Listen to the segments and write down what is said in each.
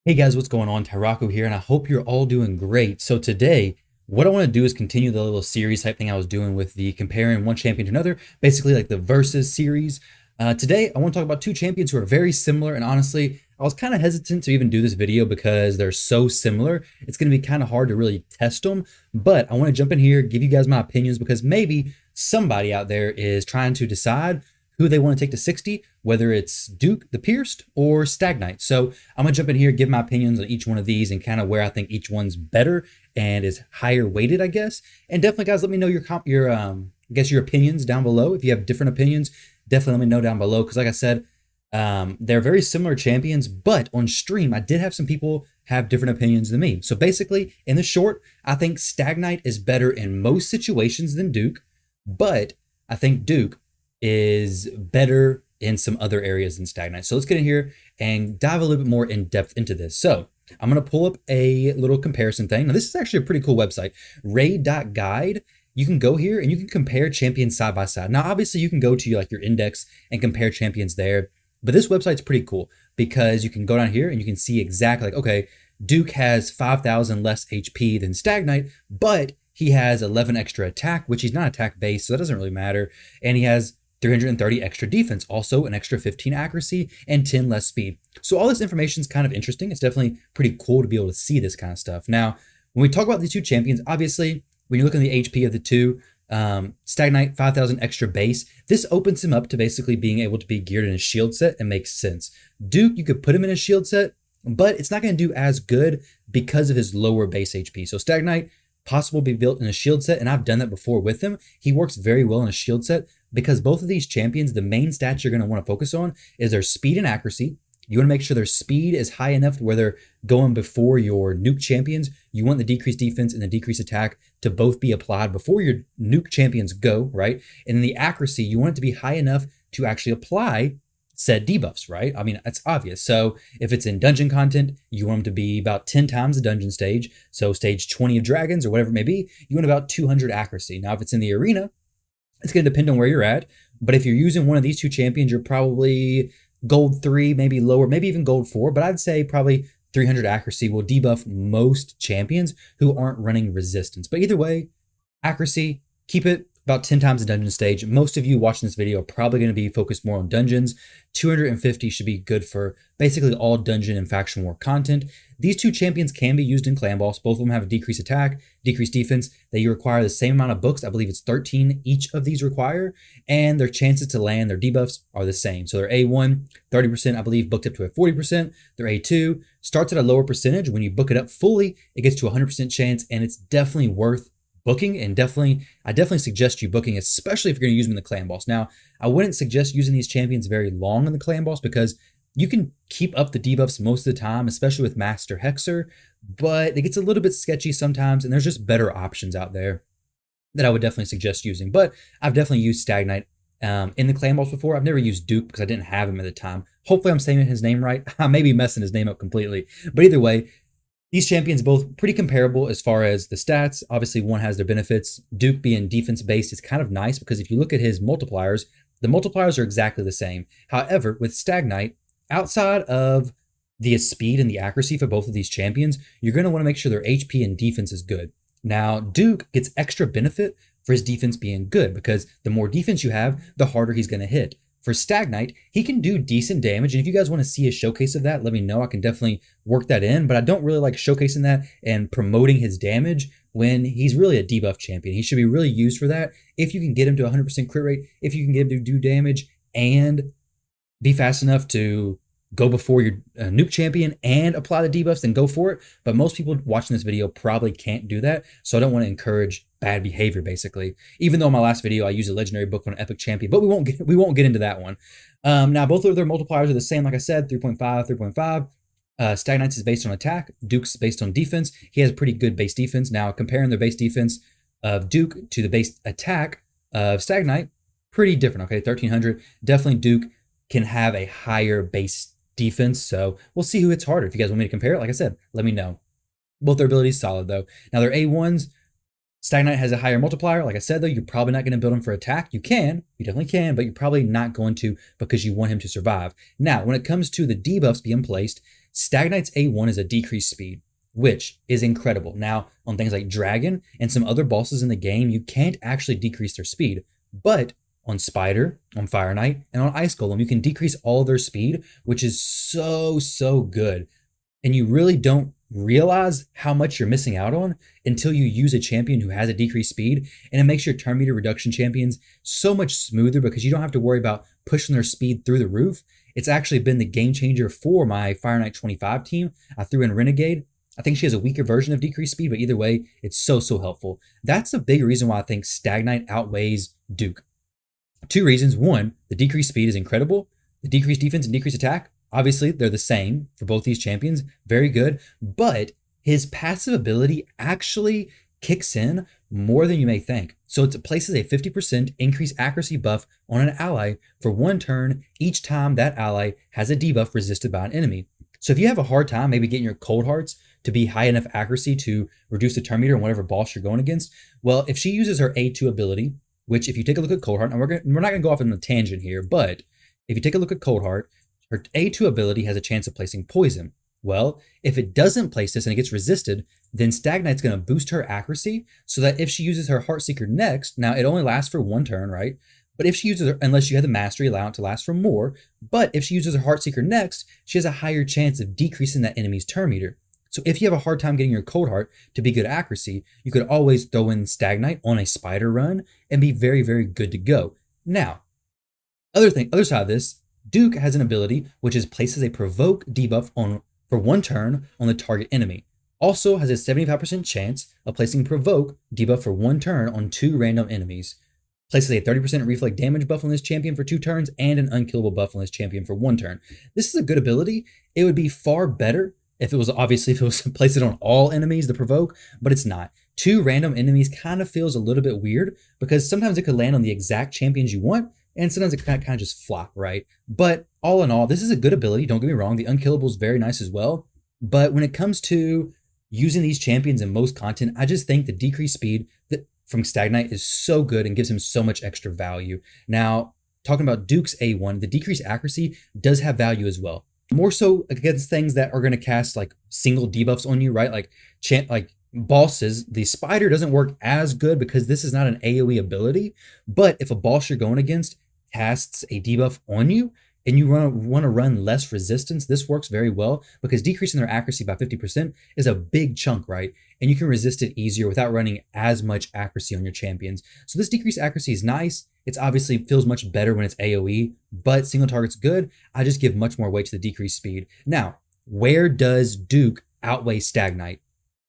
Hey guys, what's going on? Tyrauku here, and I hope you're all doing great. So today, what I want to do is continue the little series type thing I was doing with the comparing one champion to another, basically like the versus series. Today, I want to talk about two champions who are very similar, and honestly, I was kind of hesitant to even do this video because they're so similar. It's going to be kind of hard to really test them, but I want to jump in here, give you guys my opinions because maybe somebody out there is trying to decide who they want to take to 60, whether it's Dhukk the Pierced or Stagknight. So I'm gonna jump in here, give my opinions on each one of these and kind of where I think each one's better and is higher weighted, I guess. And definitely, guys, let me know your opinions down below. If you have different opinions, definitely let me know down below. Because like I said, they're very similar champions, but on stream, I did have some people have different opinions than me. So basically, in the short, I think Stagknight is better in most situations than Dhukk, but I think Dhukk is better in some other areas than Stagknight. So let's get in here and dive a little bit more in depth into this. So I'm going to pull up a little comparison thing. Now, this is actually a pretty cool website, raid.guide. You can go here and you can compare champions side by side. Now, obviously, you can go to like your index and compare champions there. But this website's pretty cool because you can go down here and you can see exactly like, okay, Dhukk has 5,000 less HP than Stagknight, but he has 11 extra attack, which he's not attack based, so that doesn't really matter. And he has 330 extra defense, also an extra 15 accuracy and 10 less speed. So all this information is kind of interesting. It's definitely pretty cool to be able to see this kind of stuff. Now, when we talk about these two champions, obviously, when you're looking at the HP of the two, Stagknight 5,000 extra base, this opens him up to basically being able to be geared in a shield set and makes sense. Dhukk, you could put him in a shield set, but it's not going to do as good because of his lower base HP. So Stagknight, possible to be built in a shield set, and I've done that before with him. He works very well in a shield set because both of these champions, the main stats you're going to want to focus on is their speed and accuracy. You want to make sure their speed is high enough where they're going before your nuke champions. You want the decreased defense and the decreased attack to both be applied before your nuke champions go, right? And then the accuracy, you want it to be high enough to actually apply said debuffs, right? I mean, it's obvious. So if it's in dungeon content, you want them to be about 10 times the dungeon stage. So stage 20 of dragons or whatever it may be, you want about 200 accuracy. Now, if it's in the arena, it's going to depend on where you're at. But if you're using one of these two champions, you're probably gold 3, maybe lower, maybe even gold 4. But I'd say probably 300 accuracy will debuff most champions who aren't running resistance. But either way, accuracy, keep it about 10 times the dungeon stage. Most of you watching this video are probably going to be focused more on dungeons. 250 should be good for basically all dungeon and faction war content. These two champions can be used in clan boss. Both of them have a decreased attack, decreased defense. They require the same amount of books. I believe it's 13 each of these require. And their chances to land, their debuffs are the same. So their A1, 30%, I believe, booked up to a 40%. Their A2 starts at a lower percentage. When you book it up fully, it gets to a 100% chance, and it's definitely worth booking, and I definitely suggest you booking, especially if you're going to use them in the clan boss. Now, I wouldn't suggest using these champions very long in the clan boss because you can keep up the debuffs most of the time, especially with Master Hexer, but it gets a little bit sketchy sometimes, and there's just better options out there that I would definitely suggest using. But I've definitely used Stagknight in the clan boss before. I've never used Dhukk because I didn't have him at the time. Hopefully I'm saying his name right. I may be messing his name up completely, but either way, these champions both pretty comparable as far as the stats. Obviously, one has their benefits. Dhukk being defense-based is kind of nice because if you look at his multipliers, the multipliers are exactly the same. However, with Stagknight, outside of the speed and the accuracy for both of these champions, you're going to want to make sure their HP and defense is good. Now, Dhukk gets extra benefit for his defense being good because the more defense you have, the harder he's going to hit. For Stagknight, he can do decent damage, and if you guys want to see a showcase of that, let me know. I can definitely work that in, but I don't really like showcasing that and promoting his damage when he's really a debuff champion. He should be really used for that. If you can get him to 100% crit rate, if you can get him to do damage and be fast enough to go before your nuke champion and apply the debuffs, then go for it. But most people watching this video probably can't do that, so I don't want to encourage bad behavior, basically. Even though in my last video I used a legendary book on an epic champion, but we won't get into that one. Now both of their multipliers are the same, like I said, 3.5, 3.5. Stagknight's is based on attack. Dhuk's based on defense. He has a pretty good base defense. Now comparing their base defense of Dhukk to the base attack of Stagknight, pretty different. Okay, 1300. Definitely Dhukk can have a higher base defense, so we'll see who hits harder. If you guys want me to compare it, like I said, let me know. Both their abilities solid though. Now their A1s, Stagknight has a higher multiplier. Like I said though, you're probably not going to build him for attack. You definitely can, but you're probably not going to because you want him to survive. Now, when it comes to the debuffs being placed, Stagknight's A1 is a decreased speed, which is incredible. Now, on things like Dragon and some other bosses in the game, you can't actually decrease their speed. But on Spider, on Fire Knight, and on Ice Golem, you can decrease all their speed, which is so good. And you really don't realize how much you're missing out on until you use a champion who has a decreased speed, and it makes your turn meter reduction champions so much smoother because you don't have to worry about pushing their speed through the roof. It's actually been the game changer for my Fire Knight 25 team. I threw in Renegade. I think she has a weaker version of decreased speed, but either way, it's so helpful. That's a big reason why I think Stagknight outweighs Dhukk. Two reasons. One, the decreased speed is incredible. The decreased defense and decreased attack, obviously, they're the same for both these champions. Very good. But his passive ability actually kicks in more than you may think. So it places a 50% increased accuracy buff on an ally for 1 turn each time that ally has a debuff resisted by an enemy. So if you have a hard time maybe getting your cold hearts to be high enough accuracy to reduce the turn meter on whatever boss you're going against, well, if she uses her A2 ability, which if you take a look at Cold Heart, and we're not going to go off on a tangent here, but if you take a look at Cold Heart, her A2 ability has a chance of placing poison. Well, if it doesn't place this and it gets resisted, then Stagknight's going to boost her accuracy so that if she uses her Heartseeker next, now it only lasts for 1 turn, right? But if she uses her, unless you have the mastery, allow it to last for more, but if she uses her Heartseeker next, she has a higher chance of decreasing that enemy's turn meter. So if you have a hard time getting your Cold Heart to be good accuracy, you could always throw in Stagknight on a Spider run and be very good to go. Now, other side of this, Dhukk has an ability which is places a provoke debuff on for 1 turn on the target enemy. Also has a 75% chance of placing provoke debuff for 1 turn on 2 random enemies. Places a 30% reflect damage buff on this champion for 2 turns and an unkillable buff on this champion for 1 turn. This is a good ability. It would be far better if it was placed on all enemies, the provoke, but it's not. 2 random enemies kind of feels a little bit weird because sometimes it could land on the exact champions you want, and sometimes it kind of just flop, right? But all in all, this is a good ability. Don't get me wrong. The unkillable is very nice as well. But when it comes to using these champions in most content, I just think the decreased speed from Stagknight is so good and gives him so much extra value. Now, talking about Dhukk's A1, the decreased accuracy does have value as well. More so against things that are going to cast like single debuffs on you, right? Like bosses, the Spider doesn't work as good because this is not an AoE ability. But if a boss you're going against casts a debuff on you and you want to run less resistance, this works very well because decreasing their accuracy by 50% is a big chunk, right? And you can resist it easier without running as much accuracy on your champions. So this decreased accuracy is nice. It's obviously feels much better when it's AoE, but single target's good. I just give much more weight to the decreased speed. Now, where does Dhukk outweigh Stagknight?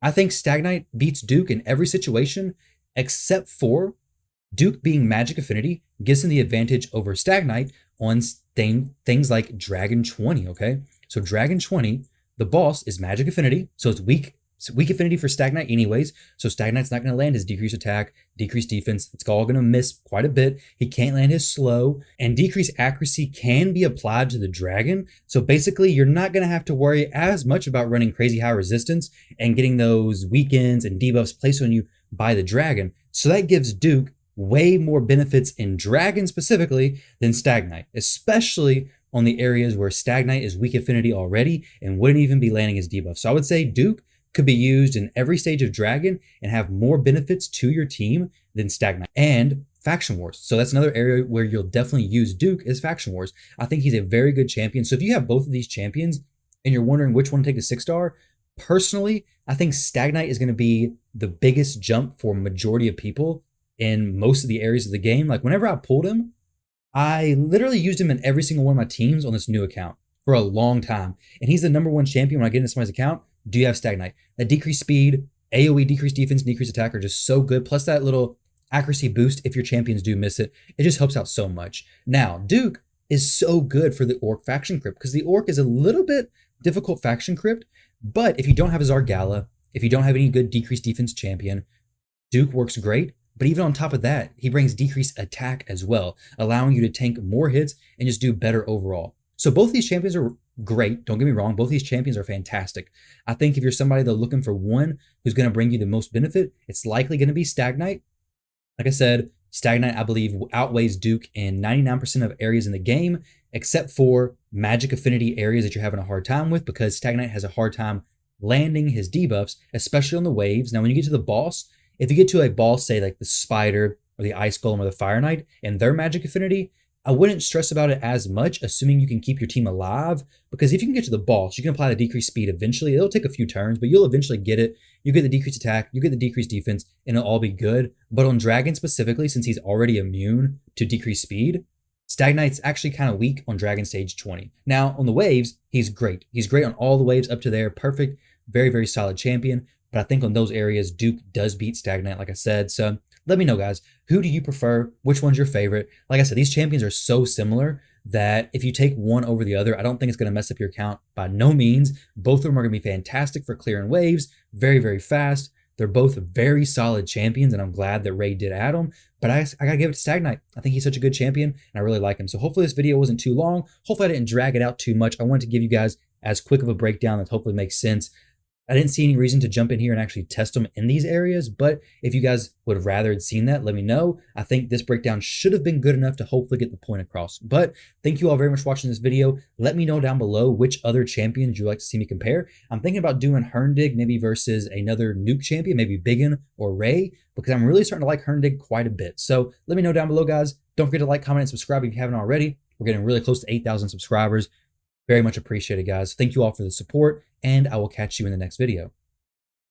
I think Stagknight beats Dhukk in every situation except for Dhukk being Magic Affinity gives him the advantage over Stagknight on things like Dragon 20, okay? So Dragon 20, the boss is Magic Affinity, so it's weak affinity for Stagknight anyways, so Stagknight's not going to land his decreased attack, decreased defense. It's all going to miss quite a bit. He can't land his slow, and decreased accuracy can be applied to the dragon. So basically, you're not going to have to worry as much about running crazy high resistance and getting those weakens and debuffs placed on you by the dragon. So that gives Dhukk way more benefits in dragon specifically than Stagknight, especially on the areas where Stagknight is weak affinity already and wouldn't even be landing his debuff. So I would say Dhukk could be used in every stage of Dragon and have more benefits to your team than Stagknight. And Faction Wars. So that's another area where you'll definitely use Dhukk is Faction Wars. I think he's a very good champion. So if you have both of these champions and you're wondering which one to take to 6-star, personally, I think Stagknight is going to be the biggest jump for majority of people in most of the areas of the game. Like whenever I pulled him, I literally used him in every single one of my teams on this new account for a long time. And he's the #1 champion when I get into somebody's account. Do you have Stagknight? That decreased speed, AoE, decreased defense, decreased attack are just so good. Plus that little accuracy boost if your champions do miss it. It just helps out so much. Now, Dhukk is so good for the Orc faction crypt because the Orc is a little bit difficult faction crypt. But if you don't have a Zargala, if you don't have any good decreased defense champion, Dhukk works great. But even on top of that, he brings decreased attack as well, allowing you to tank more hits and just do better overall. So both these champions are great. Don't get me wrong. Both these champions are fantastic. I think if you're somebody that's looking for one who's going to bring you the most benefit, it's likely going to be Stagknight. Like I said, Stagknight, I believe, outweighs Dhukk in 99% of areas in the game, except for magic affinity areas that you're having a hard time with, because Stagknight has a hard time landing his debuffs, especially on the waves. Now, when you get to the boss, if you get to a boss, say like the Spider or the Ice Golem or the Fire Knight, and their magic affinity, I wouldn't stress about it as much, assuming you can keep your team alive, because if you can get to the boss, you can apply the decreased speed eventually. It'll take a few turns, but you'll eventually get it. You get the decreased attack, you get the decreased defense, and it'll all be good. But on Dragon specifically, since he's already immune to decreased speed, Stagknight's actually kind of weak on Dragon Stage 20. Now, on the waves, he's great. He's great on all the waves up to there. Perfect. Very, very solid champion. But I think on those areas, Dhukk does beat Stagknight, like I said. So let me know, guys. Who do you prefer? Which one's your favorite? Like I said, these champions are so similar that if you take one over the other, I don't think it's going to mess up your count by no means. Both of them are going to be fantastic for clearing waves. Very, very fast. They're both very solid champions, and I'm glad that Ray did add them. But I got to give it to Stagknight. I think he's such a good champion, and I really like him. So hopefully this video wasn't too long. Hopefully I didn't drag it out too much. I wanted to give you guys as quick of a breakdown that hopefully makes sense. I didn't see any reason to jump in here and actually test them in these areas, but if you guys would have rather seen that, let me know. I think this breakdown should have been good enough to hopefully get the point across. But thank you all very much for watching this video. Let me know down below which other champions you'd like to see me compare. I'm thinking about doing Herndig maybe versus another nuke champion, maybe Biggin or Ray, because I'm really starting to like Herndig quite a bit. So let me know down below, guys. Don't forget to like, comment, and subscribe if you haven't already. We're getting really close to 8,000 subscribers. Very much appreciated, guys. Thank you all for the support, and I will catch you in the next video.